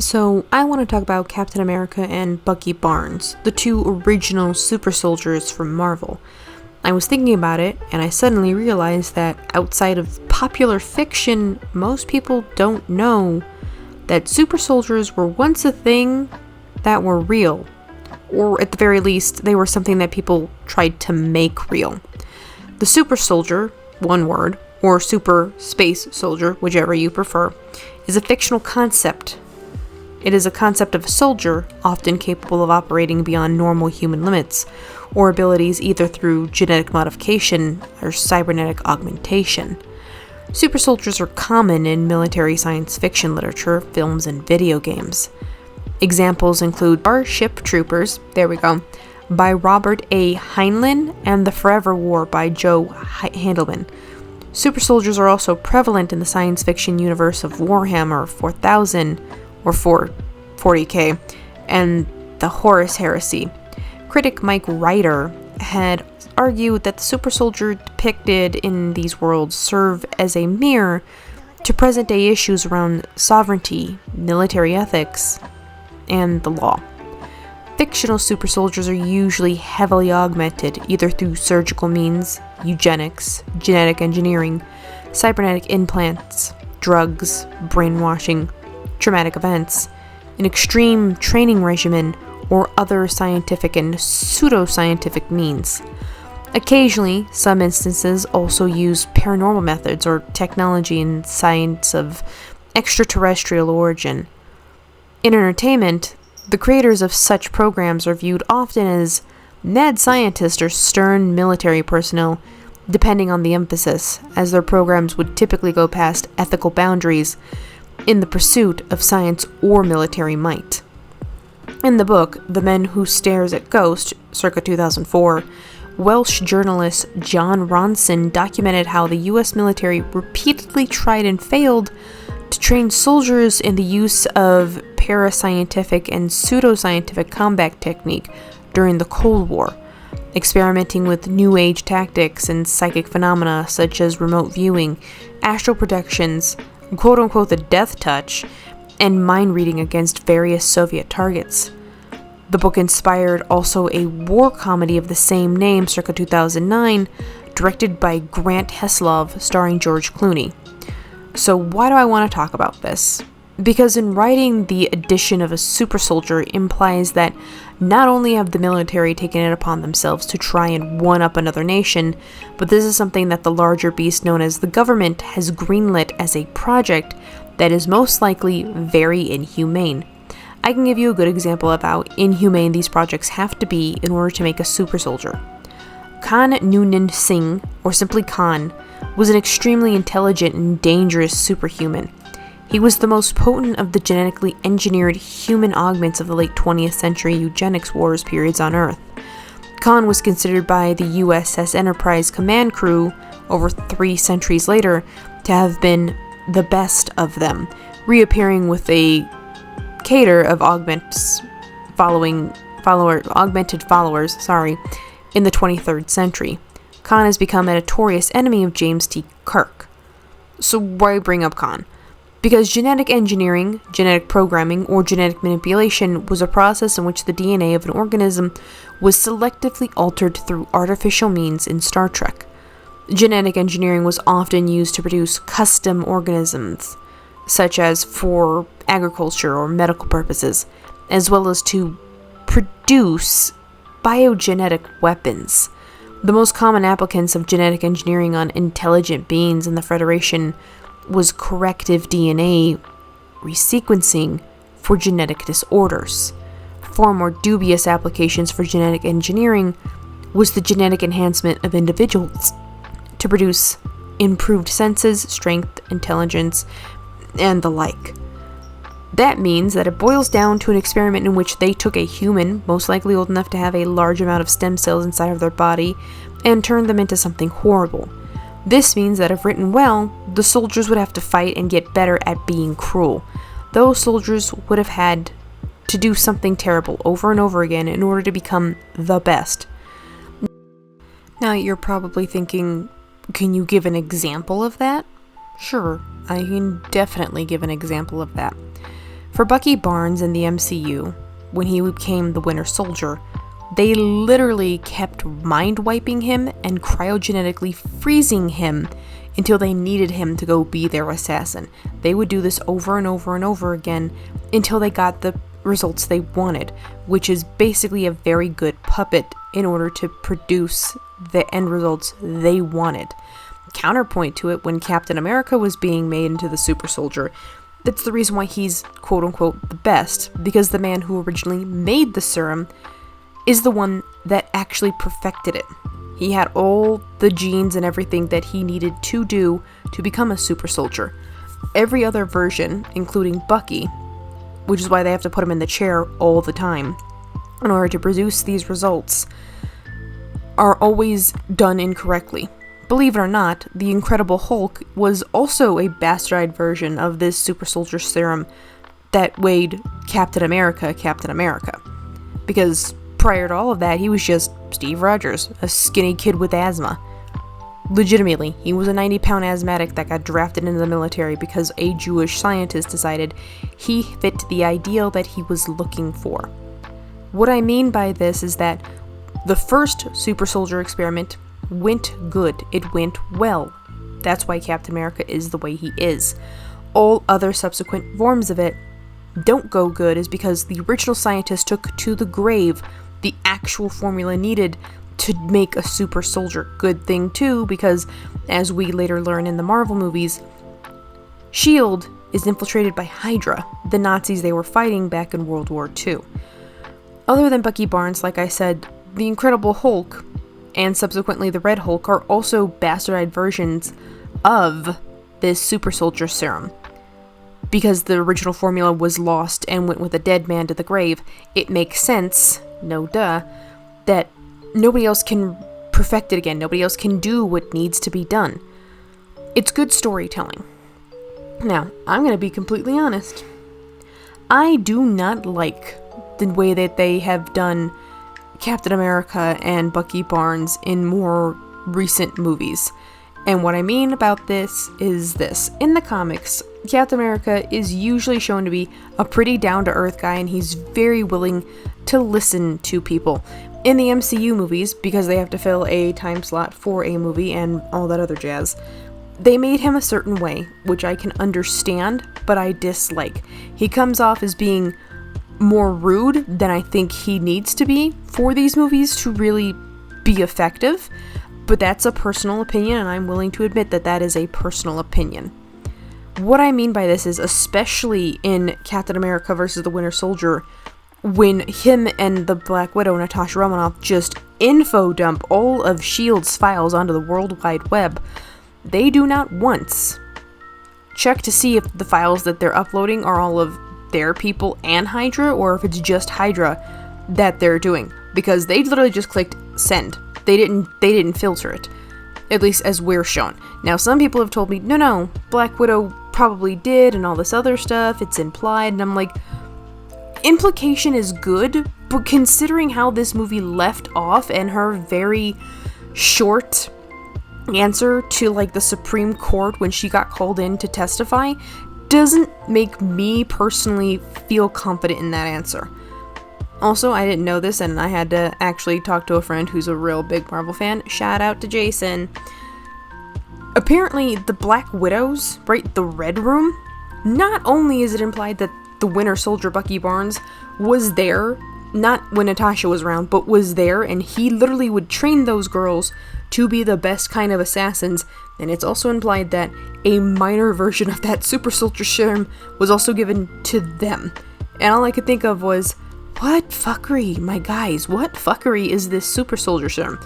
So, I want to talk about Captain America and Bucky Barnes, the two original super soldiers from Marvel. I was thinking about it, and I suddenly realized that outside of popular fiction, most people don't know that super soldiers were once a thing that were real. Or at the very least, they were something that people tried to make real. The super soldier, one word, or super space soldier, whichever you prefer, is a fictional concept. It is a concept of a soldier, often capable of operating beyond normal human limits, or abilities either through genetic modification or cybernetic augmentation. Super soldiers are common in military science fiction literature, films, and video games. Examples include Starship Troopers, there we go, by Robert A. Heinlein, and The Forever War by Joe Handelman. Super soldiers are also prevalent in the science fiction universe of Warhammer 4000, or 40k, and the Horus Heresy. Critic Mike Ryder had argued that the super soldier depicted in these worlds serve as a mirror to present-day issues around sovereignty, military ethics, and the law. Fictional super soldiers are usually heavily augmented, either through surgical means, eugenics, genetic engineering, cybernetic implants, drugs, brainwashing, traumatic events, an extreme training regimen, or other scientific and pseudoscientific means. Occasionally, some instances also use paranormal methods or technology and science of extraterrestrial origin. In entertainment, the creators of such programs are viewed often as mad scientists or stern military personnel, depending on the emphasis, as their programs would typically go past ethical boundaries in the pursuit of science or military might. In the book, The Men Who Stares at Ghosts, circa 2004, Welsh journalist John Ronson documented how the U.S. military repeatedly tried and failed to train soldiers in the use of parascientific and pseudoscientific combat technique during the Cold War, experimenting with New Age tactics and psychic phenomena such as remote viewing, astral projections, quote-unquote the death touch, and mind reading against various Soviet targets. The book inspired also a war comedy of the same name circa 2009, directed by Grant Heslov, starring George Clooney. So why do I want to talk about this? Because in writing, the addition of a super soldier implies that not only have the military taken it upon themselves to try and one-up another nation, but this is something that the larger beast known as the government has greenlit as a project that is most likely very inhumane. I can give you a good example of how inhumane these projects have to be in order to make a super soldier. Khan Noonan Singh, or simply Khan, was an extremely intelligent and dangerous superhuman. He was the most potent of the genetically engineered human augments of the late 20th century eugenics wars periods on Earth. Khan was considered by the USS Enterprise command crew over 3 centuries later to have been the best of them, reappearing with a cadre of augmented followers in the 23rd century. Khan has become a notorious enemy of James T. Kirk. So why bring up Khan? Because genetic engineering, genetic programming, or genetic manipulation was a process in which the DNA of an organism was selectively altered through artificial means in Star Trek. Genetic engineering was often used to produce custom organisms, such as for agriculture or medical purposes, as well as to produce biogenetic weapons. The most common applicants of genetic engineering on intelligent beings in the Federation was corrective DNA resequencing for genetic disorders. Far more dubious applications for genetic engineering was the genetic enhancement of individuals to produce improved senses, strength, intelligence, and the like. That means that it boils down to an experiment in which they took a human, most likely old enough to have a large amount of stem cells inside of their body, and turned them into something horrible. This means that if written well, the soldiers would have to fight and get better at being cruel. Those soldiers would have had to do something terrible over and over again in order to become the best. Now you're probably thinking, can you give an example of that? Sure, I can definitely give an example of that. For Bucky Barnes in the MCU, when he became the Winter Soldier, they literally kept mind-wiping him and cryogenetically freezing him until they needed him to go be their assassin. They would do this over and over and over again until they got the results they wanted, which is basically a very good puppet in order to produce the end results they wanted. Counterpoint to it, when Captain America was being made into the super soldier, that's the reason why he's quote-unquote the best, because the man who originally made the serum is the one that actually perfected it. He had all the genes and everything that he needed to do to become a super soldier. Every other version, including Bucky, which is why they have to put him in the chair all the time in order to produce these results, are always done incorrectly. Believe it or not, the Incredible Hulk was also a bastardized version of this super soldier serum that made Captain America. Because prior to all of that, he was just Steve Rogers, a skinny kid with asthma. Legitimately, he was a 90-pound asthmatic that got drafted into the military because a Jewish scientist decided he fit the ideal that he was looking for. What I mean by this is that the first super soldier experiment went good. It went well. That's why Captain America is the way he is. All other subsequent forms of it don't go good is because the original scientist took to the grave the actual formula needed to make a super soldier. Good thing too, because as we later learn in the Marvel movies, S.H.I.E.L.D. is infiltrated by Hydra, the Nazis they were fighting back in World War II. Other than Bucky Barnes, like I said, the Incredible Hulk and subsequently the Red Hulk are also bastardized versions of this super soldier serum. Because the original formula was lost and went with a dead man to the grave, it makes sense, no duh, that nobody else can perfect it again. Nobody else can do what needs to be done. It's good storytelling. Now, I'm going to be completely honest. I do not like the way that they have done Captain America and Bucky Barnes in more recent movies. And what I mean about this is this. In the comics, Captain America is usually shown to be a pretty down-to-earth guy, and he's very willing to listen to people. In the MCU movies, because they have to fill a time slot for a movie and all that other jazz, they made him a certain way, which I can understand, but I dislike. He comes off as being more rude than I think he needs to be for these movies to really be effective, but that's a personal opinion, and I'm willing to admit that that is a personal opinion. What I mean by this is, especially in Captain America versus the Winter Soldier, when him and the Black Widow, Natasha Romanoff, just info dump all of S.H.I.E.L.D.'s files onto the World Wide Web, they do not once check to see if the files that they're uploading are all of their people and Hydra, or if it's just Hydra that they're doing, because they literally just clicked send. They didn't filter it, at least as we're shown. Now, some people have told me, no, Black Widow probably did and all this other stuff, it's implied, and I'm like, implication is good, but considering how this movie left off and her very short answer to like the Supreme Court when she got called in to testify doesn't make me personally feel confident in that answer. Also, I didn't know this, and I had to actually talk to a friend who's a real big Marvel fan. Shout out to Jason. Apparently, the Black Widows, right, the Red Room, not only is it implied that the Winter Soldier Bucky Barnes was there, not when Natasha was around, but was there, and he literally would train those girls to be the best kind of assassins, and it's also implied that a minor version of that super soldier serum was also given to them. And all I could think of was, what fuckery, my guys, what fuckery is this super soldier serum?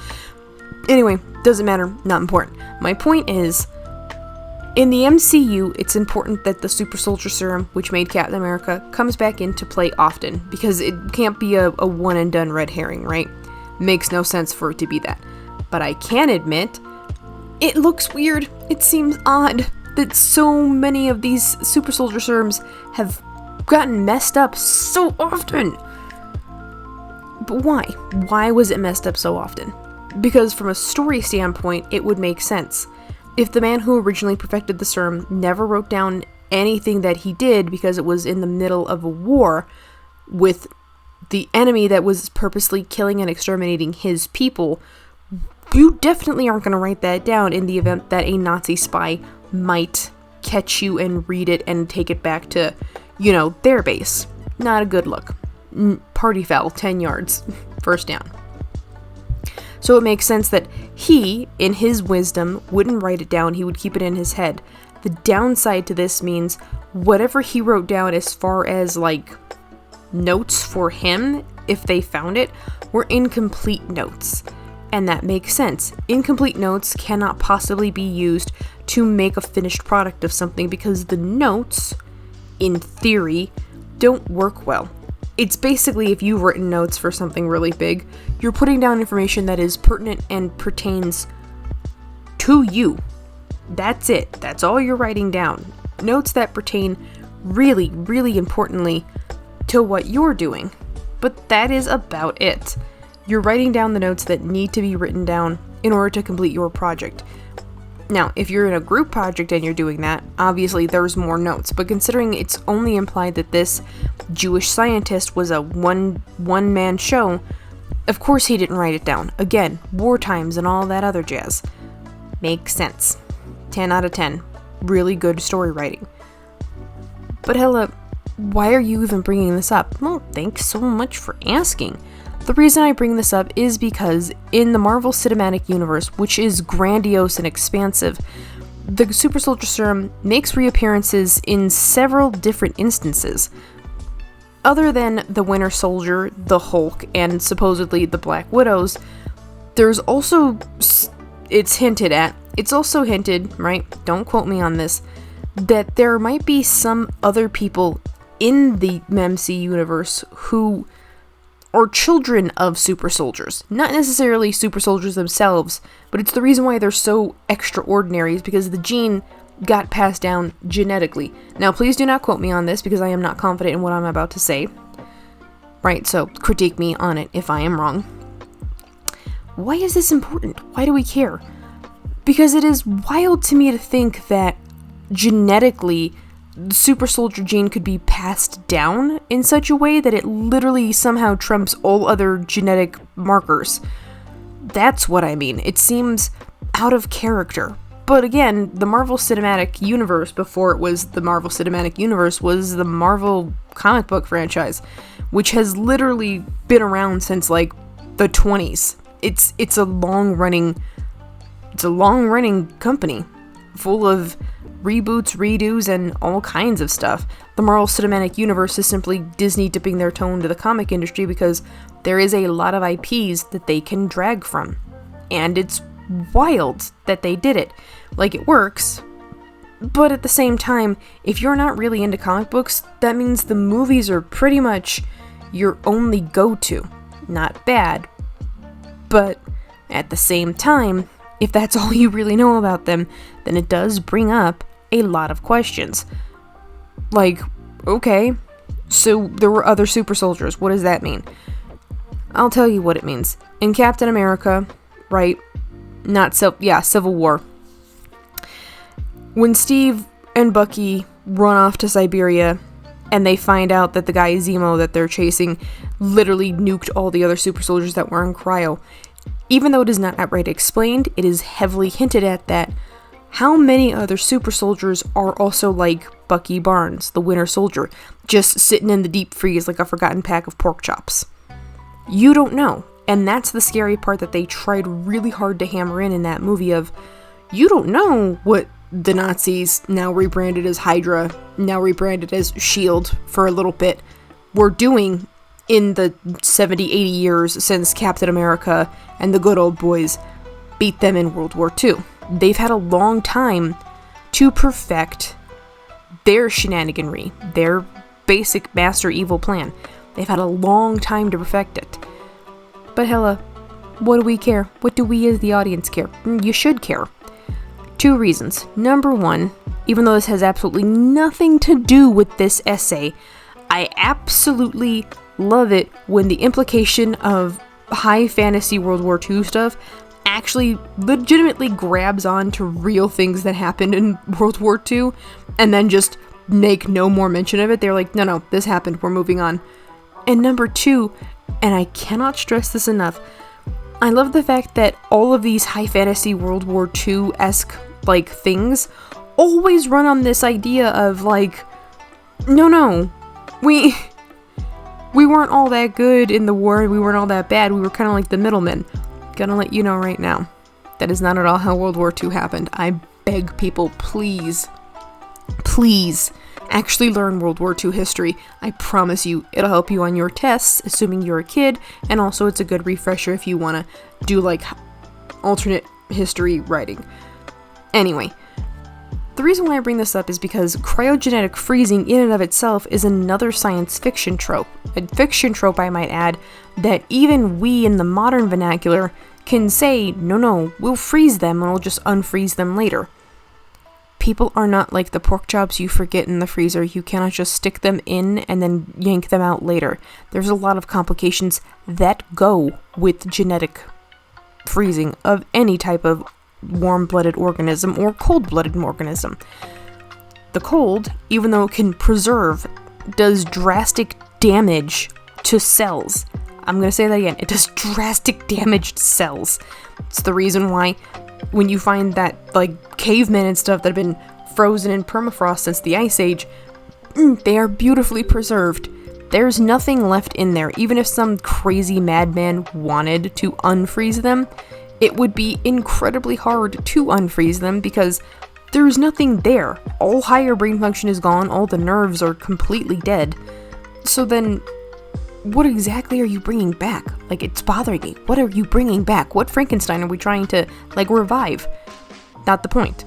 Anyway, doesn't matter, not important. My point is, in the MCU, it's important that the super soldier serum, which made Captain America, comes back into play often, because it can't be a one and done red herring, right? Makes no sense for it to be that. But I can admit, it looks weird. It seems odd that so many of these super soldier serums have gotten messed up so often. But why? Why was it messed up so often? Because from a story standpoint, it would make sense. If the man who originally perfected the serum never wrote down anything that he did because it was in the middle of a war with the enemy that was purposely killing and exterminating his people, you definitely aren't going to write that down in the event that a Nazi spy might catch you and read it and take it back to, their base. Not a good look. Party foul, 10 yards, first down. So it makes sense that he, in his wisdom, wouldn't write it down, he would keep it in his head. The downside to this means whatever he wrote down as far as, notes for him, if they found it, were incomplete notes. And that makes sense. Incomplete notes cannot possibly be used to make a finished product of something because the notes, in theory, don't work well. It's basically, if you've written notes for something really big, you're putting down information that is pertinent and pertains to you. That's it. That's all you're writing down. Notes that pertain really, really importantly to what you're doing. But that is about it. You're writing down the notes that need to be written down in order to complete your project. Now, if you're in a group project and you're doing that, obviously there's more notes, but considering it's only implied that this Jewish scientist was a one-man show, of course he didn't write it down. Again, war times and all that other jazz. Makes sense. 10 out of 10. Really good story writing. But Hella, why are you even bringing this up? Well, thanks so much for asking. The reason I bring this up is because in the Marvel Cinematic Universe, which is grandiose and expansive, the Super Soldier Serum makes reappearances in several different instances. Other than the Winter Soldier, the Hulk, and supposedly the Black Widows, there's also, it's also hinted, right, don't quote me on this, that there might be some other people in the MC universe who are children of super soldiers. Not necessarily super soldiers themselves, but it's the reason why they're so extraordinary is because the gene got passed down genetically. Now, please do not quote me on this because I am not confident in what I'm about to say. Right, so critique me on it if I am wrong. Why is this important? Why do we care? Because it is wild to me to think that genetically the super soldier gene could be passed down in such a way that it literally somehow trumps all other genetic markers. That's what I mean. It seems out of character. But again, the Marvel Cinematic Universe, before it was the Marvel Cinematic Universe, was the Marvel comic book franchise, which has literally been around since the 20s. It's a long-running company full of reboots, redos, and all kinds of stuff. The Marvel Cinematic Universe is simply Disney dipping their toe into the comic industry because there is a lot of IPs that they can drag from. And it's wild that they did it. It works. But at the same time, if you're not really into comic books, that means the movies are pretty much your only go-to. Not bad. But at the same time, if that's all you really know about them, then it does bring up a lot of questions. Okay, so there were other super soldiers. What does that mean? I'll tell you what it means. In Captain America, right? Civil War. When Steve and Bucky run off to Siberia and they find out that the guy Zemo that they're chasing literally nuked all the other super soldiers that were in cryo, even though it is not outright explained, it is heavily hinted at that how many other super soldiers are also like Bucky Barnes, the Winter Soldier, just sitting in the deep freeze like a forgotten pack of pork chops. You don't know. And that's the scary part that they tried really hard to hammer in that movie of, you don't know what the Nazis, now rebranded as Hydra, now rebranded as S.H.I.E.L.D. for a little bit, were doing in the 70, 80 years since Captain America and the good old boys beat them in World War II. They've had a long time to perfect their shenaniganry, their basic master evil plan. They've had a long time to perfect it. But hella, what do we care? What do we as the audience care? You should care. 2 reasons. Number 1, even though this has absolutely nothing to do with this essay, I absolutely love it when the implication of high fantasy World War II stuff actually legitimately grabs on to real things that happened in World War II and then just make no more mention of it. They're like, no, this happened, we're moving on. And number two, and I cannot stress this enough, I love the fact that all of these high fantasy World War II-esque, like, things always run on this idea of, like, no, we weren't all that good in the war, we weren't all that bad, we were kind of like the middlemen. Gonna let you know right now, that is not at all how World War II happened. I beg people, please, actually learn World War II history. I promise you, it'll help you on your tests, assuming you're a kid, and also it's a good refresher if you want to do, like, alternate history writing. Anyway, the reason why I bring this up is because cryogenic freezing in and of itself is another science fiction trope. A fiction trope, I might add, that even we in the modern vernacular can say, no, we'll freeze them and we'll just unfreeze them later. People are not like the pork chops you forget in the freezer. You cannot just stick them in and then yank them out later. There's a lot of complications that go with genetic freezing of any type of warm-blooded organism or cold-blooded organism. The cold, even though it can preserve, does drastic damage to cells. I'm gonna say that again. It does drastic damage to cells. It's the reason why when you find that, like, cavemen and stuff that have been frozen in permafrost since the Ice Age, they are beautifully preserved. There's nothing left in there. Even if some crazy madman wanted to unfreeze them, it would be incredibly hard to unfreeze them because there's nothing there. All higher brain function is gone, all the nerves are completely dead. So then, what exactly are you bringing back? Like, it's bothering me. What are you bringing back? What Frankenstein are we trying to, like, revive? Not the point.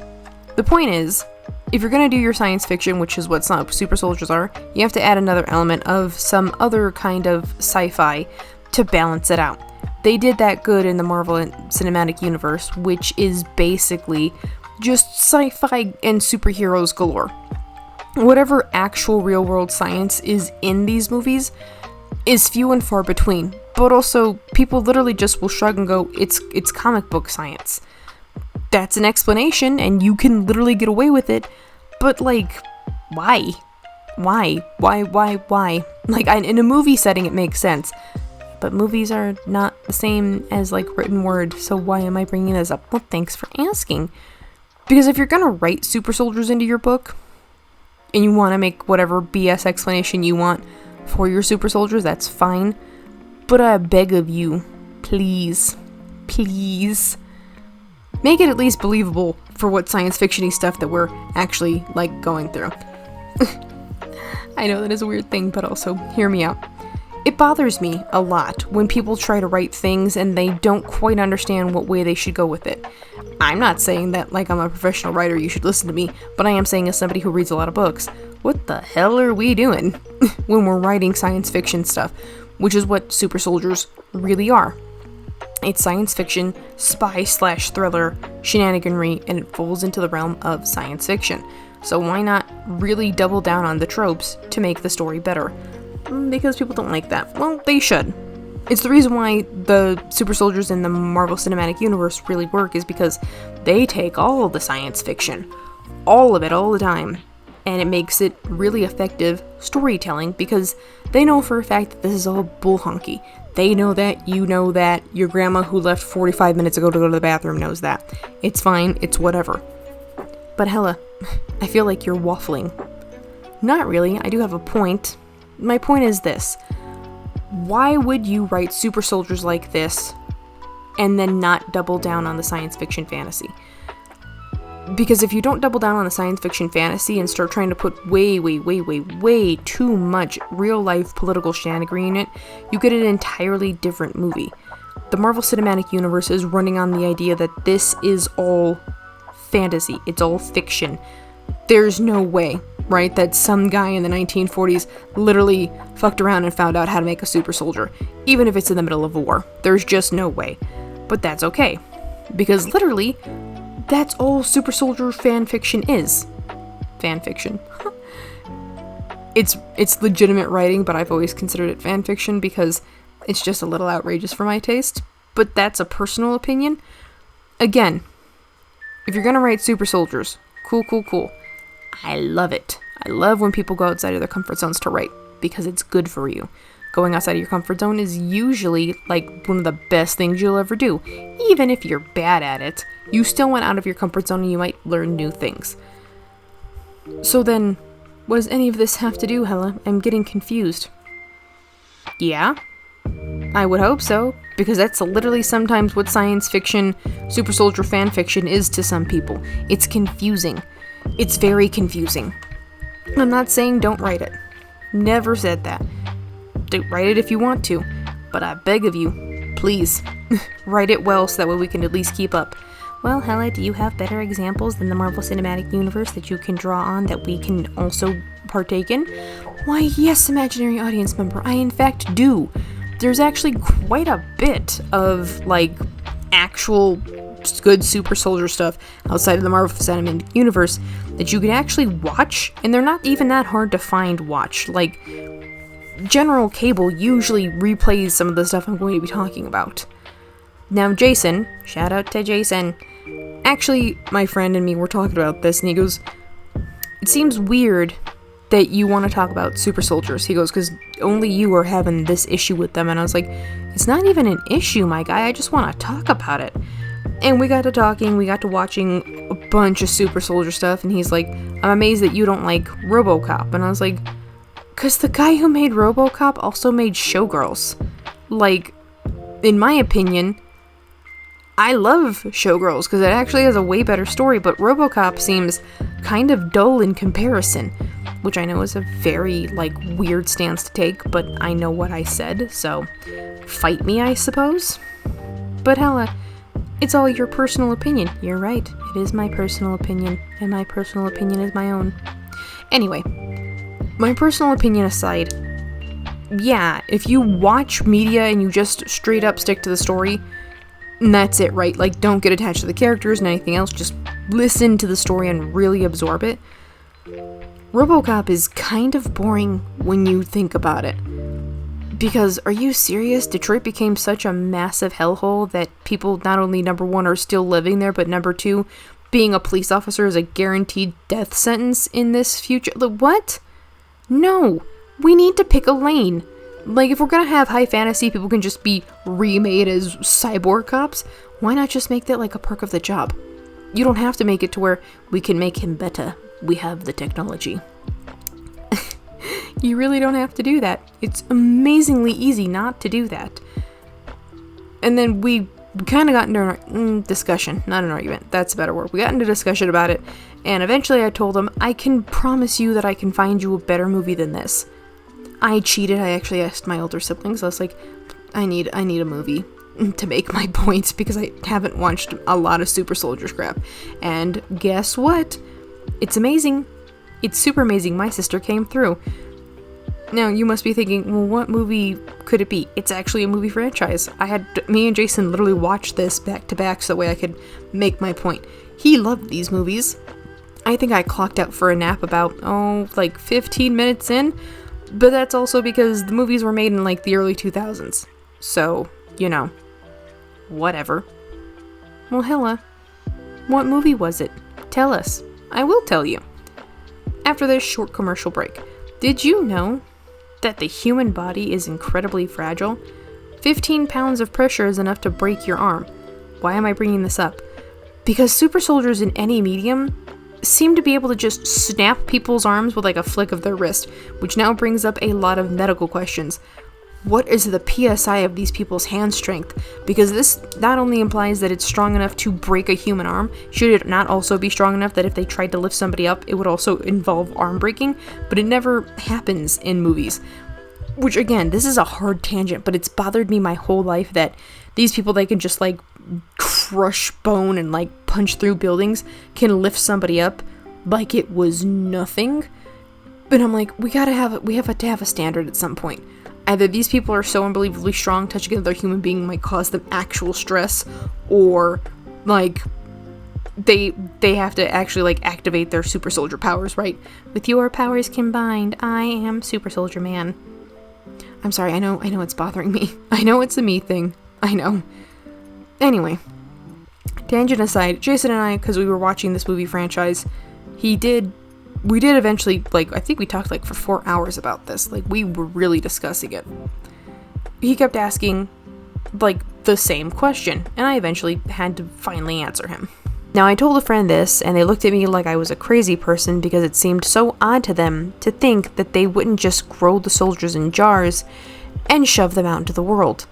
The point is, if you're gonna do your science fiction, which is what super soldiers are, you have to add another element of some other kind of sci-fi to balance it out. They did that good in the Marvel Cinematic Universe, which is basically just sci-fi and superheroes galore. Whatever actual real-world science is in these movies is few and far between, but also people literally just will shrug and go, it's comic book science. That's an explanation, and you can literally get away with it, but, like, why? Why? Like, in a movie setting it makes sense, but movies are not the same as, like, written word, so why am I bringing this up? Well, thanks for asking. Because if you're gonna write super soldiers into your book, and you want to make whatever BS explanation you want for your super soldiers, that's fine, but I beg of you, please, make it at least believable for what science fiction-y stuff that we're actually, like, going through. I know that is a weird thing, but also, hear me out. It bothers me a lot when people try to write things and they don't quite understand what way they should go with it. I'm not saying that, like, I'm a professional writer, you should listen to me, but I am saying as somebody who reads a lot of books, what the hell are we doing when we're writing science fiction stuff? Which is what super soldiers really are. It's science fiction, spy/thriller, shenaniganry, and it falls into the realm of science fiction. So why not really double down on the tropes to make the story better? Because people don't like that. Well, they should. It's the reason why the super soldiers in the Marvel Cinematic Universe really work, is because they take all of the science fiction, all of it, all the time, and it makes it really effective storytelling because they know for a fact that this is all bull honky. They know that, you know that, your grandma who left 45 minutes ago to go to the bathroom knows that. It's fine, it's whatever. But Hella, I feel like you're waffling. Not really, I do have a point. My point is this. Why would you write super soldiers like this and then not double down on the science fiction fantasy? Because if you don't double down on the science fiction fantasy and start trying to put way too much real life political shenanigan in it, you get an entirely different movie. The Marvel Cinematic Universe is running on the idea that this is all fantasy, it's all fiction. There's no way, right, that some guy in the 1940s literally fucked around and found out how to make a super soldier, even if it's in the middle of a war. There's just no way. But that's okay, because literally, that's all super soldier fan fiction is. Fan fiction. It's legitimate writing, but I've always considered it fan fiction because it's just a little outrageous for my taste. But that's a personal opinion. Again, if you're gonna write super soldiers, cool. I love it. I love when people go outside of their comfort zones to write, because it's good for you. Going outside of your comfort zone is usually like one of the best things you'll ever do. Even if you're bad at it, you still went out of your comfort zone and you might learn new things. So then, what does any of this have to do, Hella? I'm getting confused. Yeah? I would hope so, because that's literally sometimes what science fiction, super soldier fan fiction is to some people. It's confusing. It's very confusing. I'm not saying don't write it. Never said that. Write it if you want to, but I beg of you, please, write it well so that way we can at least keep up. Well, Hella, do you have better examples than the Marvel Cinematic Universe that you can draw on that we can also partake in? Why, yes, imaginary audience member, I in fact do. There's actually quite a bit of, like, actual good super soldier stuff outside of the Marvel Cinematic Universe that you can actually watch, and they're not even that hard to find watch. Like, general cable usually replays some of the stuff I'm going to be talking about. Now, Jason, shout out to Jason, actually, my friend and me were talking about this, and he goes, it seems weird that you want to talk about super soldiers. He goes, because only you are having this issue with them. And I was like, it's not even an issue, my guy. I just want to talk about it. And we got to talking, we got to watching a bunch of super soldier stuff, and he's like, I'm amazed that you don't like RoboCop. And I was like, because the guy who made RoboCop also made Showgirls. Like, in my opinion, I love Showgirls because it actually has a way better story, but RoboCop seems kind of dull in comparison, which I know is a very, like, weird stance to take, but I know what I said, so fight me, I suppose. But Hella, it's all your personal opinion. You're right, it is my personal opinion, and my personal opinion is my own. Anyway, my personal opinion aside, yeah, if you watch media and you just straight up stick to the story, and that's it, right? Like, don't get attached to the characters and anything else, just listen to the story and really absorb it. RoboCop is kind of boring when you think about it. Because, are you serious? Detroit became such a massive hellhole that people not only, number one, are still living there, but number two, being a police officer is a guaranteed death sentence in this future. What? No! We need to pick a lane. Like, if we're gonna have high fantasy, people can just be remade as cyborg cops, why not just make that like a perk of the job? You don't have to make it to where we can make him better. We have the technology. You really don't have to do that. It's amazingly easy not to do that. And then we kind of got into a discussion, not an argument, that's a better word. We got into discussion about it, and eventually I told him, I can promise you that I can find you a better movie than this. I cheated. I actually asked my older siblings. I was like, I need a movie to make my points because I haven't watched a lot of super soldier crap. And guess what? It's amazing. It's super amazing. My sister came through. Now, you must be thinking, well, what movie could it be? It's actually a movie franchise. Me and Jason literally watched this back to back so that way I could make my point. He loved these movies. I think I clocked out for a nap about, like 15 minutes in. But that's also because the movies were made in, like, the early 2000s. So, you know, whatever. Well, Hella, what movie was it? Tell us. I will tell you. After this short commercial break, did you know that the human body is incredibly fragile? 15 pounds of pressure is enough to break your arm. Why am I bringing this up? Because super soldiers in any medium seem to be able to just snap people's arms with like a flick of their wrist, which now brings up a lot of medical questions. What is the PSI of these people's hand strength? Because this not only implies that it's strong enough to break a human arm, should it not also be strong enough that if they tried to lift somebody up, it would also involve arm breaking, but it never happens in movies. Which again, this is a hard tangent, but it's bothered me my whole life that these people, they can just like crush bone and like punch through buildings, can lift somebody up like it was nothing. But I'm like, we have to have a standard at some point. Either these people are so unbelievably strong, touching another human being might cause them actual stress, or like they have to actually like activate their super soldier powers, right? With your powers combined, I am super soldier man. I'm sorry, I know it's bothering me. I know it's a me thing. I know. Anyway, tangent aside, Jason and I, because we were watching this movie franchise, he did we did eventually, like, I think we talked, like, for 4 hours about this. Like, we were really discussing it. He kept asking, like, the same question, and I eventually had to finally answer him. Now, I told a friend this, and they looked at me like I was a crazy person because it seemed so odd to them to think that they wouldn't just grow the soldiers in jars and shove them out into the world.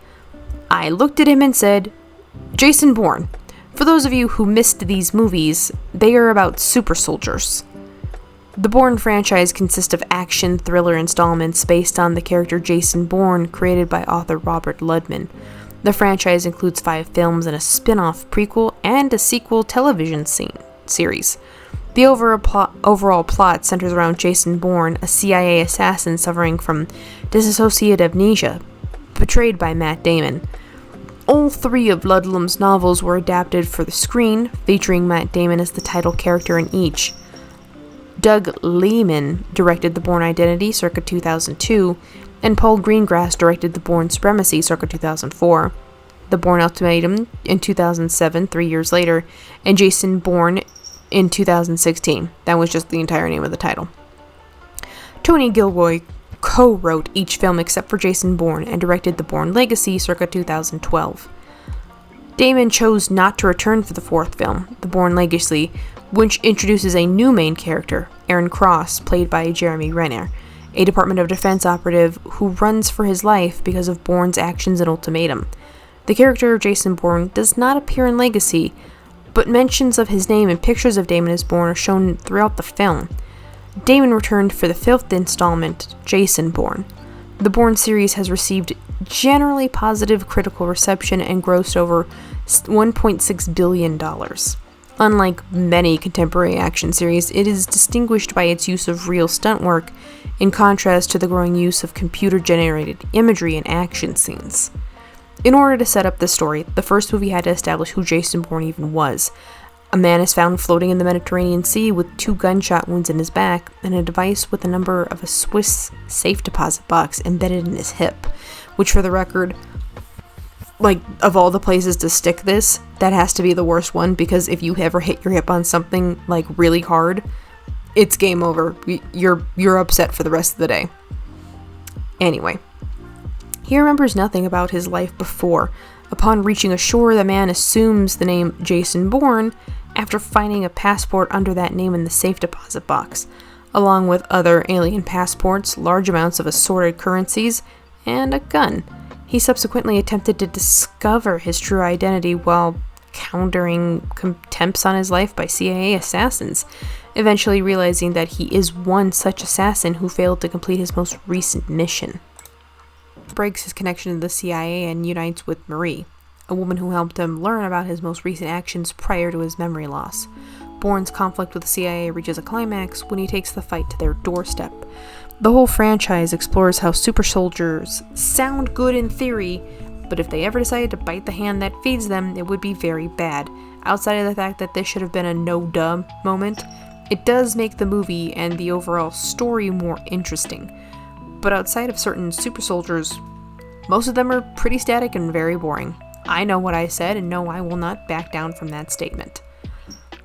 I looked at him and said, Jason Bourne. For those of you who missed these movies, they are about super soldiers. The Bourne franchise consists of action thriller installments based on the character Jason Bourne, created by author Robert Ludlum. The franchise includes 5 films and a spin-off prequel and a sequel television series. The overall plot centers around Jason Bourne, a CIA assassin suffering from dissociative amnesia, portrayed by Matt Damon. All 3 of Ludlum's novels were adapted for the screen, featuring Matt Damon as the title character in each. Doug Liman directed The Bourne Identity circa 2002, and Paul Greengrass directed The Bourne Supremacy circa 2004, The Bourne Ultimatum in 2007, 3 years later, and Jason Bourne in 2016. That was just the entire name of the title. Tony Gilroy co-wrote each film except for Jason Bourne and directed The Bourne Legacy circa 2012. Damon chose not to return for the 4th film, The Bourne Legacy, which introduces a new main character, Aaron Cross, played by Jeremy Renner, a Department of Defense operative who runs for his life because of Bourne's actions in Ultimatum. The character of Jason Bourne does not appear in Legacy, but mentions of his name and pictures of Damon as Bourne are shown throughout the film. Damon returned for the 5th installment, Jason Bourne. The Bourne series has received generally positive critical reception and grossed over $1.6 billion. Unlike many contemporary action series, it is distinguished by its use of real stunt work, in contrast to the growing use of computer-generated imagery in action scenes. In order to set up this story, the first movie had to establish who Jason Bourne even was. A man is found floating in the Mediterranean Sea with 2 gunshot wounds in his back and a device with the number of a Swiss safe deposit box embedded in his hip, which, for the record, like, of all the places to stick this, that has to be the worst one, because if you ever hit your hip on something, like, really hard, it's game over. You're upset for the rest of the day. Anyway, he remembers nothing about his life before. Upon reaching ashore, the man assumes the name Jason Bourne after finding a passport under that name in the safe deposit box, along with other alien passports, large amounts of assorted currencies, and a gun. He subsequently attempted to discover his true identity while countering contempts on his life by CIA assassins, eventually realizing that he is one such assassin who failed to complete his most recent mission. Breaks his connection to the CIA and unites with Marie, a woman who helped him learn about his most recent actions prior to his memory loss. Bourne's conflict with the CIA reaches a climax when he takes the fight to their doorstep. The whole franchise explores how super soldiers sound good in theory, but if they ever decided to bite the hand that feeds them, it would be very bad. Outside of the fact that this should have been a no-duh moment, it does make the movie and the overall story more interesting. But outside of certain super soldiers, most of them are pretty static and very boring. I know what I said, and no, I will not back down from that statement.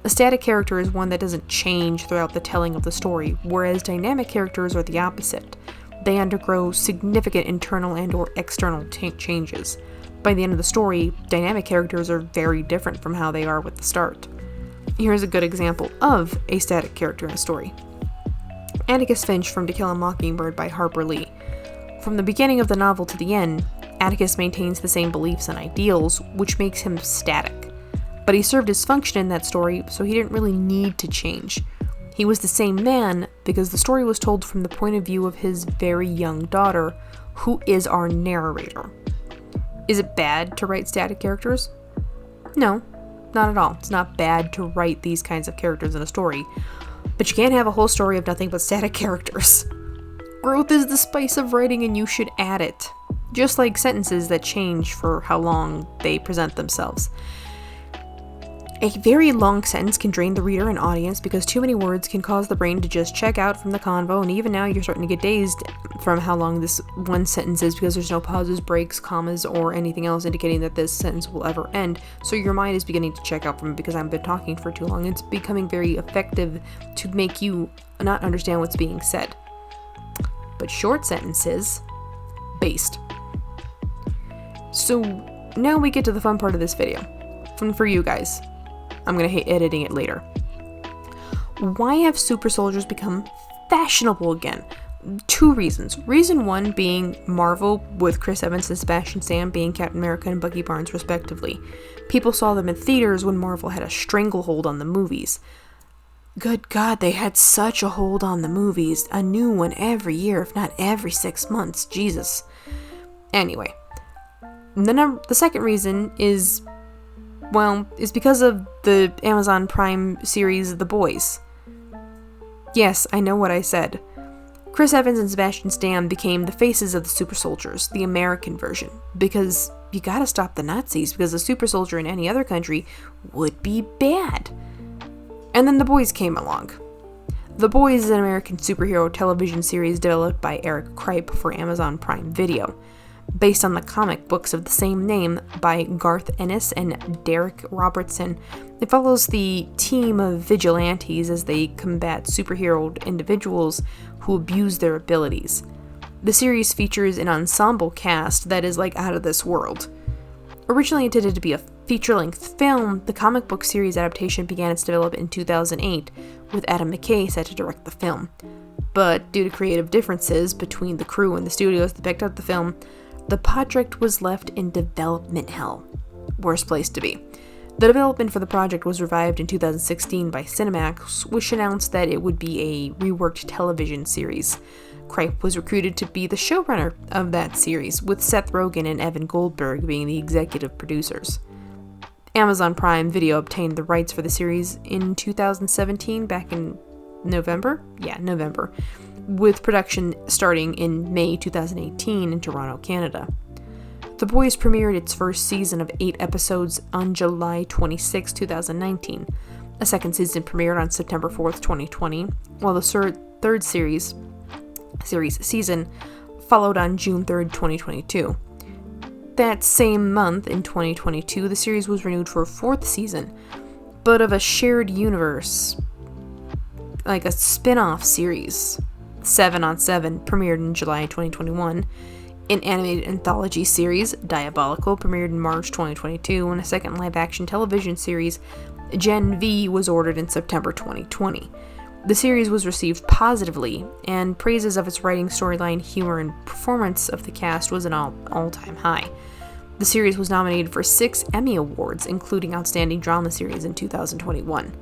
A static character is one that doesn't change throughout the telling of the story, whereas dynamic characters are the opposite. They undergo significant internal and or external changes. By the end of the story, dynamic characters are very different from how they are with the start. Here's a good example of a static character in a story. Atticus Finch from To Kill a Mockingbird by Harper Lee. From the beginning of the novel to the end, Atticus maintains the same beliefs and ideals, which makes him static. But he served his function in that story, so he didn't really need to change. He was the same man because the story was told from the point of view of his very young daughter, who is our narrator. Is it bad to write static characters? No, not at all. It's not bad to write these kinds of characters in a story, but you can't have a whole story of nothing but static characters. Growth is the spice of writing, and you should add it. Just like sentences that change for how long they present themselves. A very long sentence can drain the reader and audience because too many words can cause the brain to just check out from the convo, and even now you're starting to get dazed from how long this one sentence is because there's no pauses, breaks, commas, or anything else indicating that this sentence will ever end. So your mind is beginning to check out from it because I've been talking for too long. It's becoming very effective to make you not understand what's being said. But short sentences, based. So now we get to the fun part of this video. Fun for you guys. I'm gonna hate editing it later. Why have super soldiers become fashionable again? Two reasons. Reason one being Marvel, with Chris Evans and Sebastian Stan being Captain America and Bucky Barnes respectively. People saw them in theaters when Marvel had a stranglehold on the movies. Good God, they had such a hold on the movies. A new one every year, if not every 6 months. Jesus. Anyway. The second reason is because of the Amazon Prime series The Boys. Yes, I know what I said. Chris Evans and Sebastian Stan became the faces of the super soldiers, the American version, because you gotta stop the Nazis, because a super soldier in any other country would be bad. And then The Boys came along. The Boys is an American superhero television series developed by Eric Kripe for Amazon Prime Video, based on the comic books of the same name by Garth Ennis and Derek Robertson. It follows the team of vigilantes as they combat superhero individuals who abuse their abilities. The series features an ensemble cast that is like out of this world. Originally intended to be a feature-length film, the comic book series adaptation began its development in 2008, with Adam McKay set to direct the film. But due to creative differences between the crew and the studios that picked up the film, the project was left in development hell. Worst place to be. The development for the project was revived in 2016 by Cinemax, which announced that it would be a reworked television series. Kripe was recruited to be the showrunner of that series, with Seth Rogen and Evan Goldberg being the executive producers. Amazon Prime Video obtained the rights for the series in 2017, back in November, with production starting in May 2018 in Toronto, Canada. The Boys premiered its first season of 8 episodes on July 26, 2019. A second season premiered on September 4th, 2020, while the third season followed on June 3rd, 2022. That same month, in 2022, the series was renewed for a 4th season, but of a shared universe, like a spin-off series. 7 on 7 premiered in July 2021. An animated anthology series, Diabolical, premiered in March 2022, and a second live-action television series, Gen V, was ordered in September 2020. The series was received positively, and praises of its writing, storyline, humor, and performance of the cast was an all-time high. The series was nominated for 6 Emmy Awards, including Outstanding Drama Series in 2021.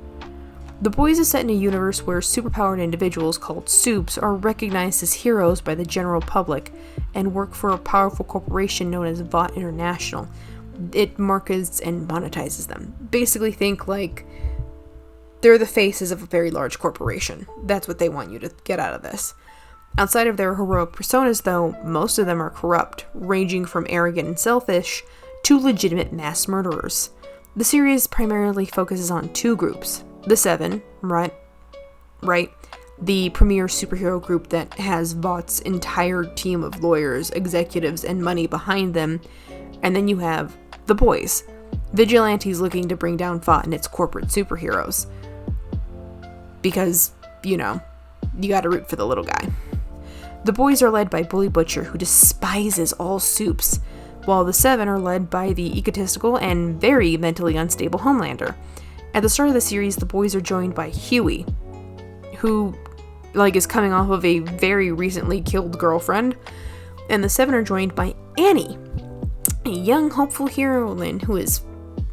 The Boys is set in a universe where superpowered individuals called Supes are recognized as heroes by the general public and work for a powerful corporation known as Vought International. It markets and monetizes them. Basically think like they're the faces of a very large corporation. That's what they want you to get out of this. Outside of their heroic personas, though, most of them are corrupt, ranging from arrogant and selfish to legitimate mass murderers. The series primarily focuses on 2 groups. The Seven, right, the premier superhero group that has Vought's entire team of lawyers, executives, and money behind them, and then you have the Boys, vigilantes looking to bring down Vought and its corporate superheroes. Because, you gotta root for the little guy. The Boys are led by Bully Butcher, who despises all Supes, while the Seven are led by the egotistical and very mentally unstable Homelander. At the start of the series, the Boys are joined by Huey, who, is coming off of a very recently killed girlfriend, and the Seven are joined by Annie, a young, hopeful heroine who is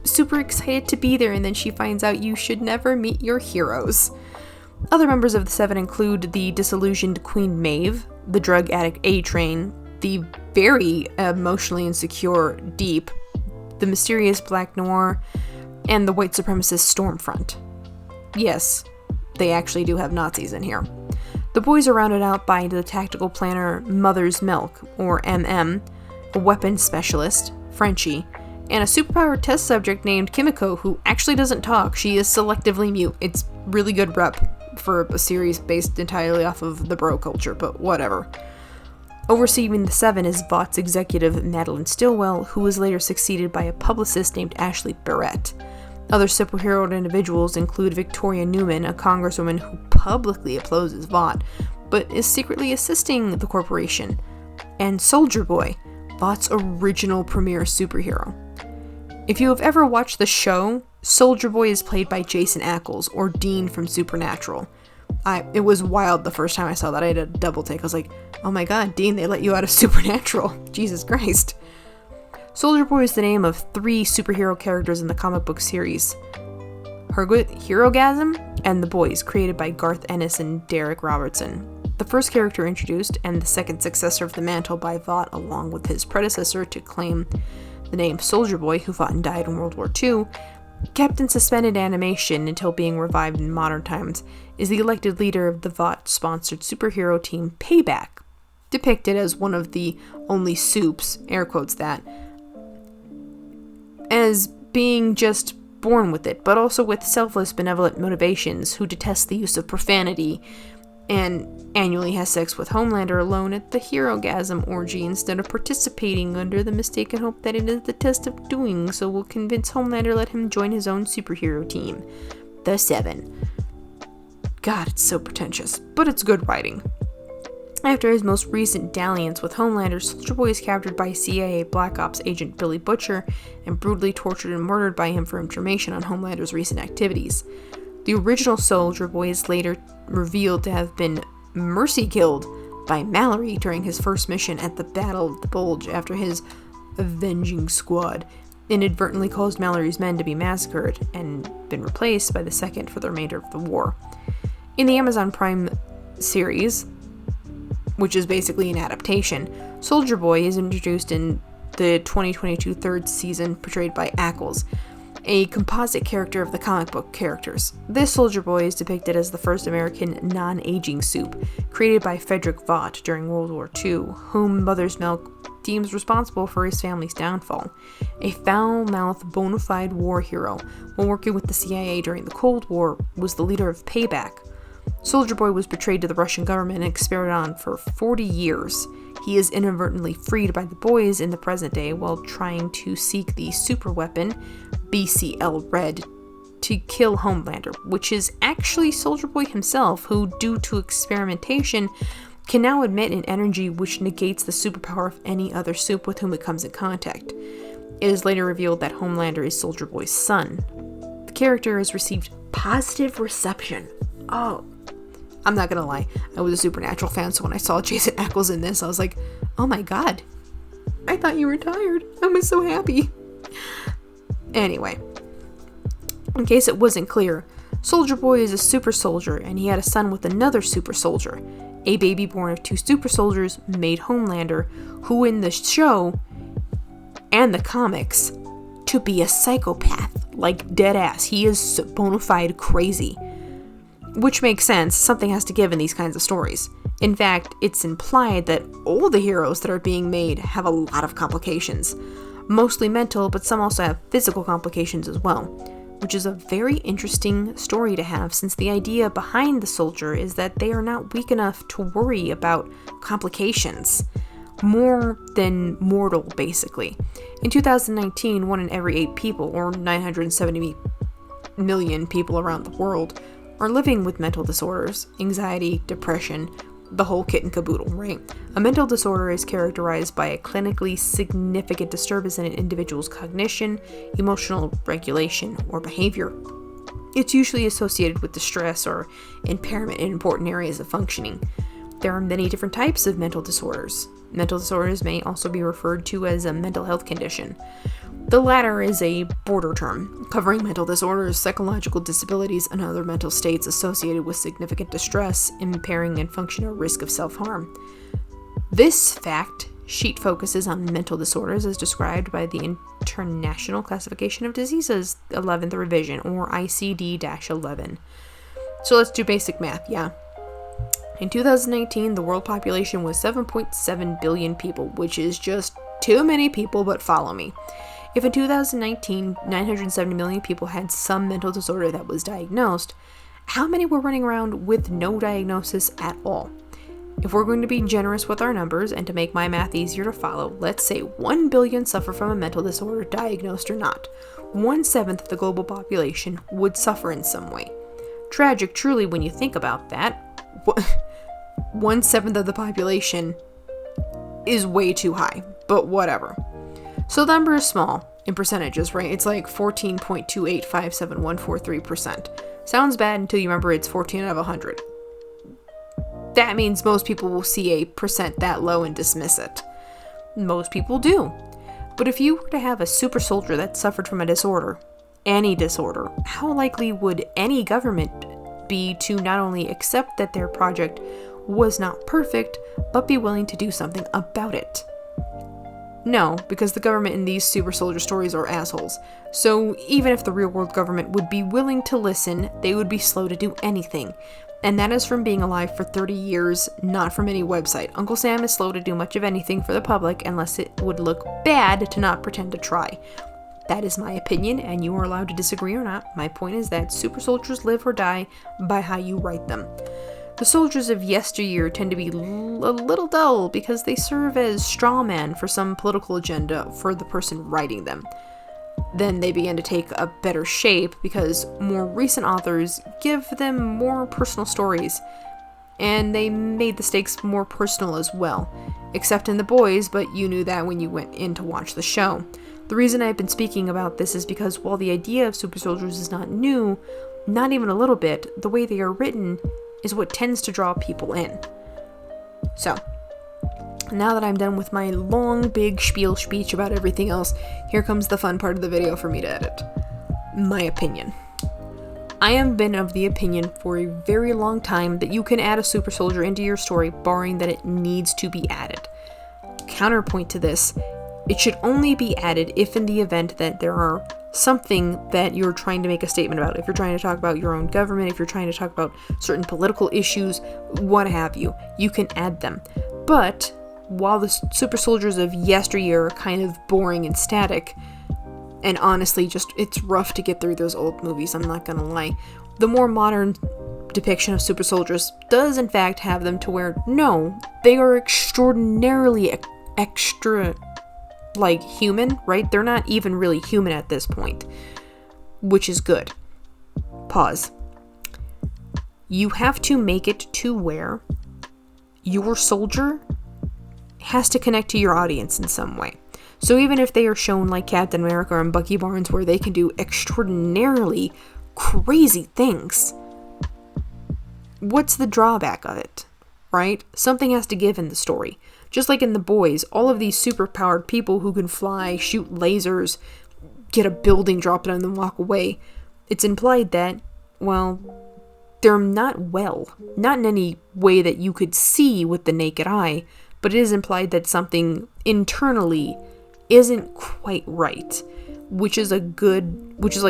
super excited to be there, and then she finds out you should never meet your heroes. Other members of the Seven include the disillusioned Queen Maeve, the drug addict A-Train, the very emotionally insecure Deep, the mysterious Black Noir, and the white supremacist Stormfront. Yes, they actually do have Nazis in here. The Boys are rounded out by the tactical planner Mother's Milk, or MM, a weapons specialist, Frenchie, and a superpowered test subject named Kimiko, who actually doesn't talk. She is selectively mute. It's really good rep for a series based entirely off of the bro culture, but whatever. Overseeing the Seven is Vought's executive Madeline Stillwell, who was later succeeded by a publicist named Ashley Barrett. Other superhero individuals include Victoria Newman, a congresswoman who publicly opposes Vought, but is secretly assisting the corporation, and Soldier Boy, Vought's original premier superhero. If you have ever watched the show, Soldier Boy is played by Jason Ackles, or Dean from Supernatural. It was wild the first time I saw that. I had a double take. I was like, oh my god, Dean, they let you out of Supernatural. Jesus Christ. Soldier Boy is the name of 3 superhero characters in the comic book series. Herogasm and The Boys, created by Garth Ennis and Derek Robertson. The first character introduced, and the second successor of the mantle by Vought, along with his predecessor to claim the name Soldier Boy, who fought and died in World War II, kept in suspended animation until being revived in modern times, is the elected leader of the Vought-sponsored superhero team Payback, depicted as one of the only supes, air quotes that, as being just born with it, but also with selfless, benevolent motivations, who detests the use of profanity, and annually has sex with Homelander alone at the Herogasm orgy instead of participating under the mistaken hope that it is the test of doing so will convince Homelander let him join his own superhero team, the Seven. God, it's so pretentious, but it's good writing. After his most recent dalliance with Homelander, Soldier Boy is captured by CIA Black Ops agent Billy Butcher and brutally tortured and murdered by him for information on Homelander's recent activities. The original Soldier Boy is later revealed to have been mercy killed by Mallory during his first mission at the Battle of the Bulge after his avenging squad inadvertently caused Mallory's men to be massacred and been replaced by the second for the remainder of the war. In the Amazon Prime series, which is basically an adaptation, Soldier Boy is introduced in the 2022 third season, portrayed by Ackles, a composite character of the comic book characters. This Soldier Boy is depicted as the first American non-aging supe, created by Frederick Vought during World War II, whom Mother's Milk deems responsible for his family's downfall. A foul-mouthed, bona fide war hero, while working with the CIA during the Cold War, was the leader of Payback. Soldier Boy was betrayed to the Russian government and experimented on for 40 years. He is inadvertently freed by the boys in the present day while trying to seek the superweapon, BCL Red, to kill Homelander, which is actually Soldier Boy himself, who, due to experimentation, can now emit an energy which negates the superpower of any other supe with whom it comes in contact. It is later revealed that Homelander is Soldier Boy's son. The character has received positive reception. Oh, I'm not gonna lie, I was a Supernatural fan, so when I saw Jason Ackles in this, I was like, oh my god, I thought you retired. I was so happy. Anyway, in case it wasn't clear, Soldier Boy is a super soldier, and he had a son with another super soldier. A baby born of 2 super soldiers made Homelander, who in the show and the comics, to be a psychopath, like dead ass. He is bona fide crazy. Which makes sense, something has to give in these kinds of stories. In fact, it's implied that all the heroes that are being made have a lot of complications. Mostly mental, but some also have physical complications as well. Which is a very interesting story to have, since the idea behind the soldier is that they are not weak enough to worry about complications. More than mortal, basically. In 2019, 1 in every 8 people, or 970 million people around the world, are living with mental disorders, anxiety, depression, the whole kit and caboodle, right? A mental disorder is characterized by a clinically significant disturbance in an individual's cognition, emotional regulation, or behavior. It's usually associated with distress or impairment in important areas of functioning. There are many different types of mental disorders. Mental disorders may also be referred to as a mental health condition. The latter is a border term, covering mental disorders, psychological disabilities, and other mental states associated with significant distress, impairing and function or risk of self-harm. This fact sheet focuses on mental disorders as described by the International Classification of Diseases 11th Revision, or ICD-11. So let's do basic math, yeah. In 2019, the world population was 7.7 billion people, which is just too many people, but follow me. If in 2019, 970 million people had some mental disorder that was diagnosed, how many were running around with no diagnosis at all? If we're going to be generous with our numbers and to make my math easier to follow, let's say 1 billion suffer from a mental disorder, diagnosed or not. 1/7 of the global population would suffer in some way. Tragic, truly, when you think about that. 1/7 of the population is way too high, but whatever. So the number is small in percentages, right? It's like 14.2857143%. Sounds bad until you remember it's 14 out of 100. That means most people will see a percent that low and dismiss it. Most people do. But if you were to have a super soldier that suffered from a disorder, any disorder, how likely would any government be to not only accept that their project was not perfect, but be willing to do something about it? No, because the government in these super soldier stories are assholes. So even if the real world government would be willing to listen, they would be slow to do anything. And that is from being alive for 30 years, not from any website. Uncle Sam is slow to do much of anything for the public unless it would look bad to not pretend to try. That is my opinion, and you are allowed to disagree or not. My point is that super soldiers live or die by how you write them. The soldiers of yesteryear tend to be a little dull because they serve as strawmen for some political agenda for the person writing them. Then they begin to take a better shape because more recent authors give them more personal stories, and they made the stakes more personal as well, except in The Boys, but you knew that when you went in to watch the show. The reason I've been speaking about this is because while the idea of super soldiers is not new, not even a little bit, the way they are written is what tends to draw people in. So, now that I'm done with my long, big spiel speech about everything else, here comes the fun part of the video for me to edit. My opinion. I have been of the opinion for a very long time that you can add a super soldier into your story, barring that it needs to be added. Counterpoint to this, it should only be added if in the event that there are something that you're trying to make a statement about. If you're trying to talk about your own government, if you're trying to talk about certain political issues, what have you, you can add them. But while the super soldiers of yesteryear are kind of boring and static, and honestly it's rough to get through those old movies, I'm not gonna lie, the more modern depiction of super soldiers does in fact have them to where, no, they are extraordinarily extra like human, right? They're not even really human at this point, which is good. Pause. You have to make it to where your soldier has to connect to your audience in some way. So even if they are shown like Captain America and Bucky Barnes, where they can do extraordinarily crazy things, what's the drawback of it, right? Something has to give in the story. Just like in The Boys, all of these super-powered people who can fly, shoot lasers, get a building dropped on them and walk away, it's implied that, well, they're not well. Not in any way that you could see with the naked eye, but it is implied that something internally isn't quite right, which is like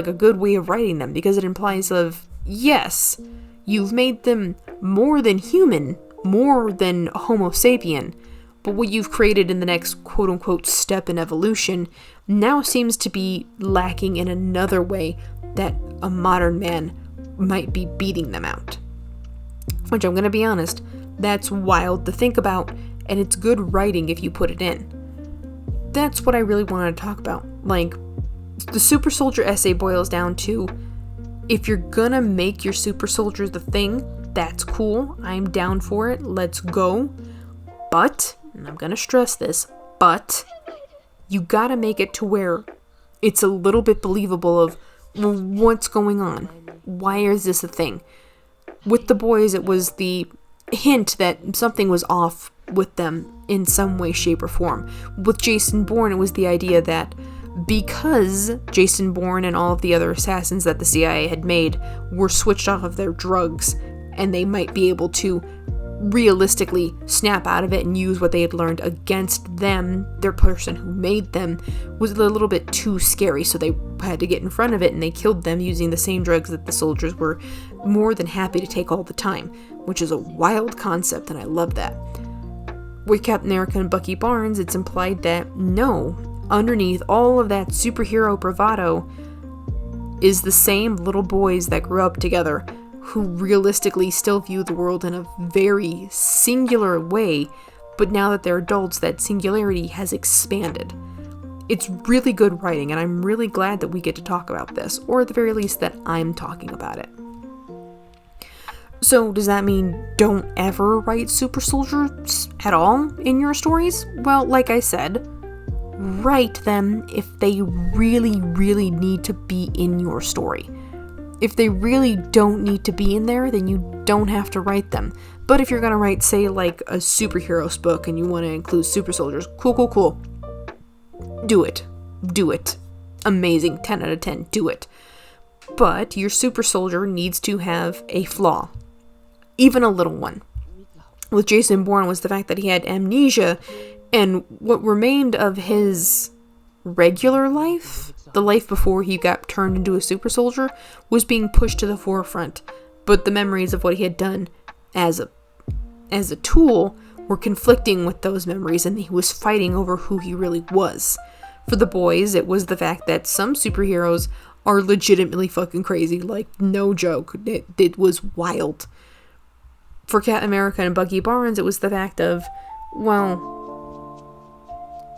a good way of writing them, because it implies of, yes, you've made them more than human, more than Homo sapien, but what you've created in the next quote-unquote step in evolution now seems to be lacking in another way that a modern man might be beating them out. Which, I'm gonna be honest, that's wild to think about, and it's good writing if you put it in. That's what I really wanted to talk about. Like, the super soldier essay boils down to, if you're gonna make your super soldiers the thing, that's cool, I'm down for it, let's go. But, and I'm gonna stress this, but you gotta make it to where it's a little bit believable of, well, what's going on? Why is this a thing? With The Boys, it was the hint that something was off with them in some way, shape, or form. With Jason Bourne, it was the idea that because Jason Bourne and all of the other assassins that the CIA had made were switched off of their drugs, and they might be able to realistically snap out of it and use what they had learned against them, their person who made them, was a little bit too scary, so they had to get in front of it, and they killed them using the same drugs that the soldiers were more than happy to take all the time, which is a wild concept, and I love that. With Captain America and Bucky Barnes, it's implied that, no, underneath all of that superhero bravado is the same little boys that grew up together who realistically still view the world in a very singular way, but now that they're adults, that singularity has expanded. It's really good writing, and I'm really glad that we get to talk about this, or at the very least that I'm talking about it. So does that mean don't ever write super soldiers at all in your stories? Well, like I said, write them if they really, really need to be in your story. If they really don't need to be in there, then you don't have to write them. But if you're gonna write, say, like a superheroes book and you want to include super soldiers, cool. Do it. Amazing. 10 out of 10. Do it. But your super soldier needs to have a flaw. Even a little one. With Jason Bourne was the fact that he had amnesia, and what remained of his regular life, the life before he got turned into a super soldier, was being pushed to the forefront. But the memories of what he had done as a tool were conflicting with those memories, and he was fighting over who he really was. For the boys, it was the fact that some superheroes are legitimately fucking crazy, like, no joke. It was wild. For Captain America and Bucky Barnes, it was the fact of, well,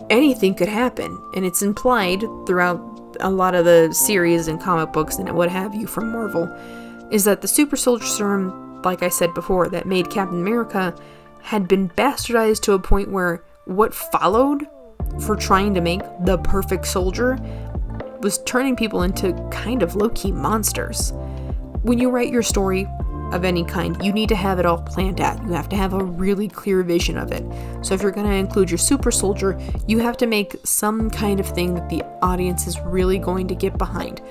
anything could happen, and it's implied throughout a lot of the series and comic books and what have you from Marvel, is that the super soldier serum, like I said before, that made Captain America had been bastardized to a point where what followed for trying to make the perfect soldier was turning people into kind of low-key monsters. When you write your story of any kind, you need to have it all planned out. You have to have a really clear vision of it. So if you're going to include your super soldier, you have to make some kind of thing that the audience is really going to get behind.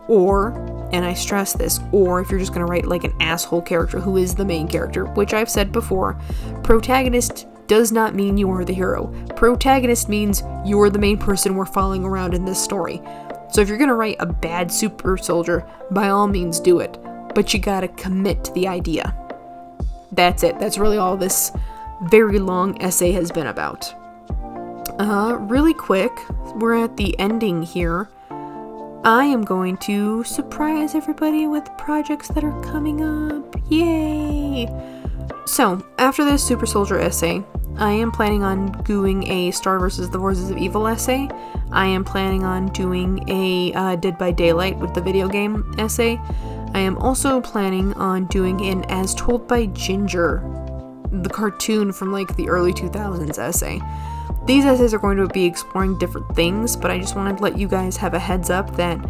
Or, and I stress this, or if you're just going to write like an asshole character who is the main character, which I've said before, protagonist does not mean you are the hero. Protagonist means you're the main person we're following around in this story. So if you're going to write a bad super soldier, by all means do it. But you gotta commit to the idea. That's it. That's really all this very long essay has been about. Really quick, we're at the ending here. I am going to surprise everybody with projects that are coming up. Yay! So, after this super soldier essay, I am planning on doing a Star vs. the Forces of Evil essay. I am planning on doing a Dead by Daylight with the video game essay. I am also planning on doing an As Told by Ginger, the cartoon from like the early 2000s essay. These essays are going to be exploring different things, but I just wanted to let you guys have a heads up that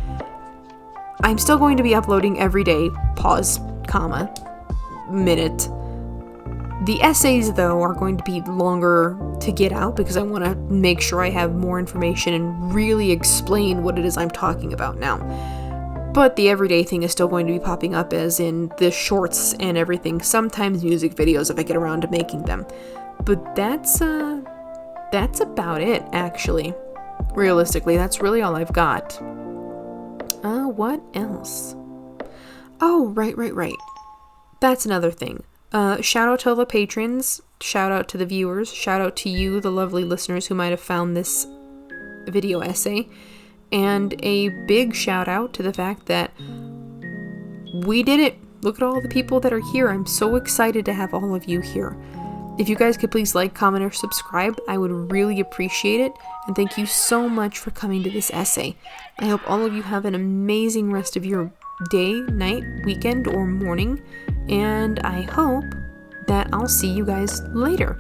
I'm still going to be uploading every day, pause, comma, minute. The essays, though, are going to be longer to get out because I want to make sure I have more information and really explain what it is I'm talking about now. But the everyday thing is still going to be popping up, as in the shorts and everything, sometimes music videos if I get around to making them. But that's about it, actually. Realistically, that's really all I've got. What else? Oh, right. That's another thing. Shout out to all the patrons, shout out to the viewers, shout out to you, the lovely listeners who might have found this video essay, and a big shout out to the fact that we did it. Look at all the people that are here. I'm so excited to have all of you here. If you guys could please like, comment, or subscribe, I would really appreciate it, and thank you so much for coming to this essay. I hope all of you have an amazing rest of your day, night, weekend, or morning, and I hope that I'll see you guys later.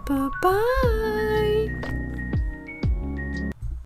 Bye-bye!